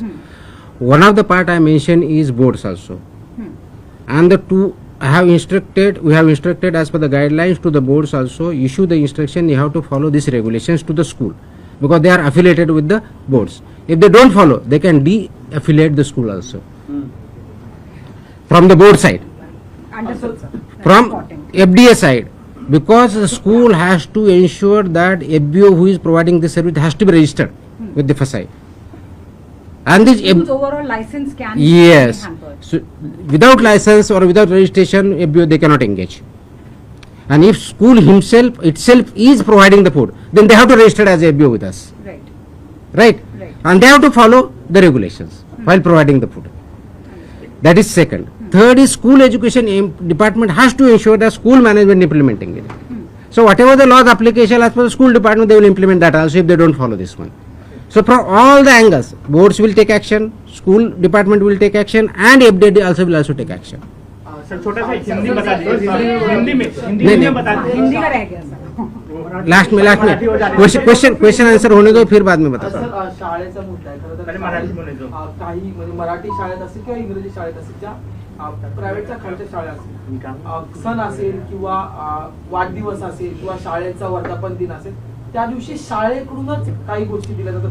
One of the part I mentioned is boards also, and the two we have instructed as per the guidelines to the boards also. Issue the instruction, you have to follow these regulations to the school because they are affiliated with the boards. If they don't follow, they can de-affiliate the school also from the board side. Understood, sir. That's From important. FDA side, because the school has to ensure that FBO who is providing this service has to be registered with the FSI. And this School's overall license can yes, be hampered. so without license or without registration, FBO they cannot engage. And if school itself is providing the food, then they have to register as FBO with us, Right. right? Right. And they have to follow the regulations while providing the food. That is second. Third is school education department has to ensure that school management implementing it. So whatever the laws application as per the school department, they will implement that also if they don't follow this one. So from all the angles, boards will take action, school department will take action, and FDA also will also take action. Sir छोटा सा हिंदी बता दीजिए, हिंदी नहीं, में बता दीजिए. हिंदी का रह गया सर. लास्ट में क्वेश्चन आंसर होने दो, फिर बाद में बता. सर शाळेचा मुद्दा आहे खरं तर. पहिले मराठी बोलायचं. काही म्हणजे मराठी शाळेत असेल किंवा इंग्रजी शाळेत असेल, ज्या प्रायव्हेटच्या खालच्या शाळा असतील, सण असेल किंवा वाढदिवस असेल किंवा शाळेचा वर्धापन दिन असेल, त्या दिवशी शाळेकडूनच काही गोष्टी दिल्या जातात.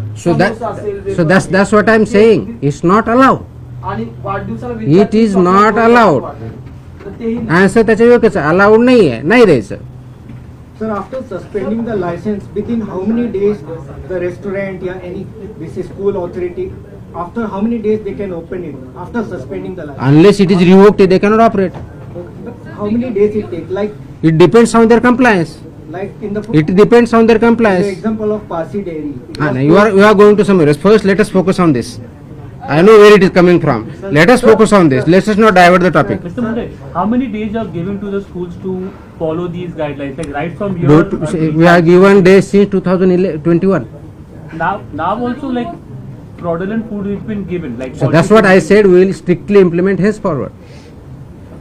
So that's what I'm saying. It's not allowed. आणि वाढदिवसाला It विद्यार्थी is not allowed. तर तेही नाही. आन्सर त्याच्या योग्यच अलाउड नाही आहे, नाही द्यायचं. Sir, after suspending the license, within how many days the restaurant or any this is school authority, after how many days they can open it after suspending the license? Unless it is revoked, they cannot operate. How many days it take? It depends on their compliance. Like in the It depends on their the compliance. example of Pasi Dairy. It Ah, was no, you are going to somewhere else. First, let us focus on this. I know where it is coming from. Let us focus on this. Let us not divert the topic. Mr. Munde, how many days you are giving to the schools to follow these guidelines? Like right from your We are given days since 2021. now also like fraudulent food has been given. Like So that's what I said. We will strictly implement henceforward.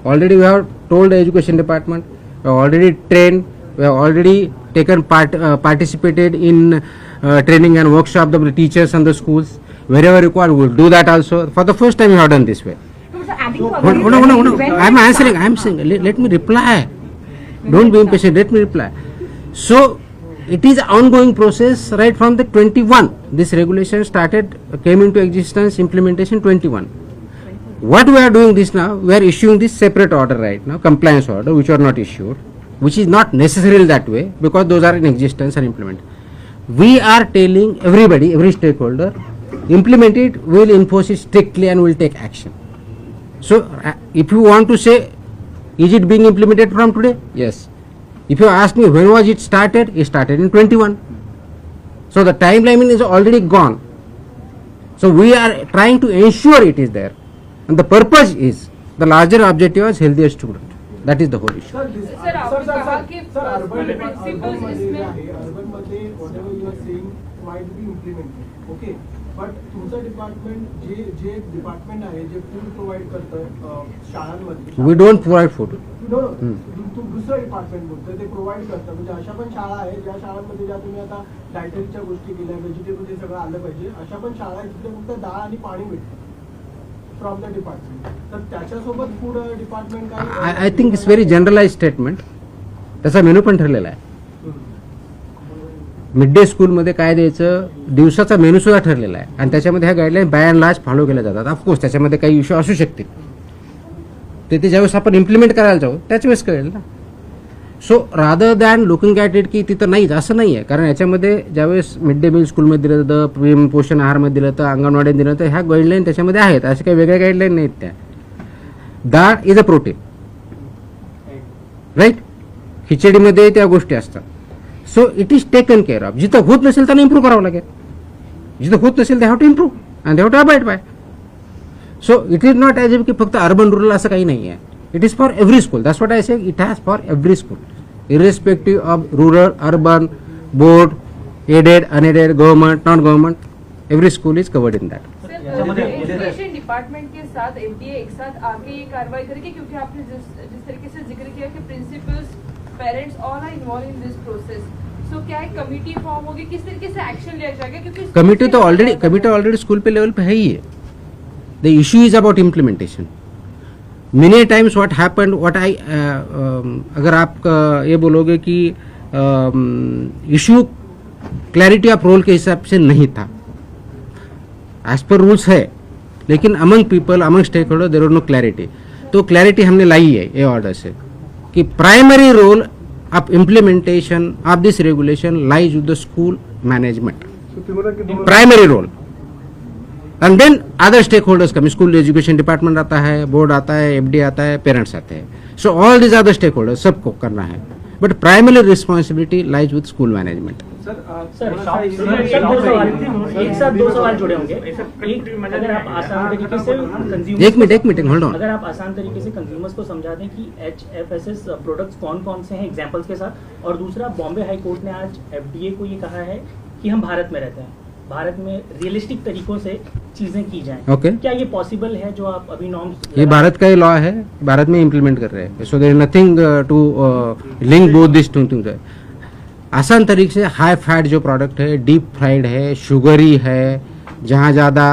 Already we have told the education department. We have already trained. We have already taken participated in training and workshop of the teachers and the schools. Wherever required, we will do that also. For the first time, we have done this way. No, sir, adding to Hold on. I am answering. I am saying. Let me reply. Don't be impatient. Let me reply. So, it is an ongoing process right from the 21. This regulation came into existence, implementation 21. What we are doing this now, we are issuing this separate order right now, compliance order, which are not issued, which is not necessarily that way because those are in existence and implemented. We are telling everybody, every stakeholder, implement it, we will enforce it strictly and we will take action. So, if you want to say, is it being implemented from today? Yes. If you ask me when was it started in 21. So the timeline is already gone. So we are trying to ensure it is there, and the purpose is the larger objective is healthier student. That is the whole issue. Sir आपने कहा कि urban principles इसमें urban मध्ये whatever you are saying might be implemented, okay, but तुमचं department जे department आहे जे food provide करतं शाळांमध्ये, We don't provide food. दुसरं डिपार्टमेंट बोलतोय ते प्रोव्हाइड करतं, म्हणजे अशा पण शाळा आहेत ज्या शाळांमध्ये ज्या तुम्ही आता डायटरीच्या गोष्टी केल्या, व्हेजिटेबल हे सगळं आलं पाहिजे, अशा पण शाळा आहेत जिथे फक्त डाळ आणि पाणी मिळतं फ्रॉम द डिपार्टमेंट, तर त्याच्यासोबत फूड डिपार्टमेंट काय? I think it's very generalized statement. त्याचा मेनू पण ठरलेला आहे. मिड डे स्कूलमध्ये काय द्यायचं, दिवसाचा मेनू सुद्धा ठरलेला आहे, आणि त्याच्यामध्ये ह्या guideline by and large follow केल्या जातात. ऑफकोर्स त्याच्यामध्ये काही इश्यू असू शकतील, ते ज्यावेळेस आपण इम्प्लिमेंट करायला जाऊ त्याच वेळेस कळेल ना. So rather than looking at it की तिथं नाहीच असं नाही आहे, कारण याच्यामध्ये ज्यावेळेस मिड डे मील स्कूलमध्ये दिलं जातं, पोषण आहारमध्ये दिलं तर अंगणवाडीत दिलं तर ह्या गाईडलाईन त्याच्यामध्ये आहेत, अशा काही वेगळ्या गाईडलाईन नाहीत त्या. डाळ इज अ प्रोटीन, राईट. खिचडीमध्ये त्या गोष्टी असतात. So it is taken care of. जिथं होत नसेल त्यांना इम्प्रूव्ह करावं लागेल, जिथं होत नसेल they have to improve and they have to abide by. So it is not as if की फक्त अर्बन रुरल असं काही नाही आहे. It is for every school. That's what I say. It has for every school irrespective of rural, urban, board, aided, unaided, government, non government, every school is covered in that. Education department के साथ FDA एक साथ आके ये कार्रवाई करेगी, क्योंकि आपने जिस तरीके से जिक्र किया कि principals, parents all are involve in this process, so क्या एक कमेटी फॉर्म होगी, किस तरीके से एक्शन लिया जाएगा? क्योंकि कमिटी तो ऑलरेडी स्कूल पे लेवल पे है ही है. The issue is about implementation. Many times what happened, अगर आप ये बोलोगे कि इशू क्लैरिटी ऑफ रोल के हिसाब से नहीं था, एज पर रूल्स है, लेकिन among people, among stakeholder there was no clarity. तो क्लैरिटी हमने लाई है ये ऑर्डर से कि primary role of implementation of this regulation lies with the school management. Primary role. And then other stakeholders come. School education department आता है, board आता है, एफडी आता है, पेरेंट्स आते हैं. सो ऑल दिस अदर स्टेक होल्डर्स सबको करना है, बट प्राइमरी रिस्पॉन्सिबिलिटी लाइज विद स्कूल मैनेजमेंट. एक साथ दो सवाल जुड़े होंगे. अगर आप आसान तरीके से एक मिनट होल्ड ऑन. अगर आप आसान तरीके से कंज्यूमर्स को समझा दें कि HFSS प्रोडक्ट्स कौन कौन से हैं एग्जांपल्स के साथ. और दूसरा, बॉम्बे हाई कोर्ट ने आज FDA को ये कहा है कि हम भारत में रहते हैं, भारत में रियलिस्टिक तरीकों से चीजें की जाएं. Okay. क्या ये पॉसिबल है जो आप अभी नॉर्म्स? ये भारत का ही लॉ है, भारत में इम्प्लीमेंट कर रहे हैं. So there is nothing to link both this two things. आसान तरीके से हाई फैट जो प्रोडक्ट है, डीप फ्राइड है, शुगरी है, जहाँ ज़्यादा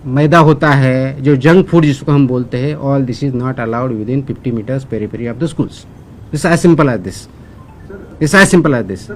मैदा होता है, जो जंक फूड जिसको हम बोलते हैं, all this is not allowed within 50 metres periphery of the schools. It's as simple as this.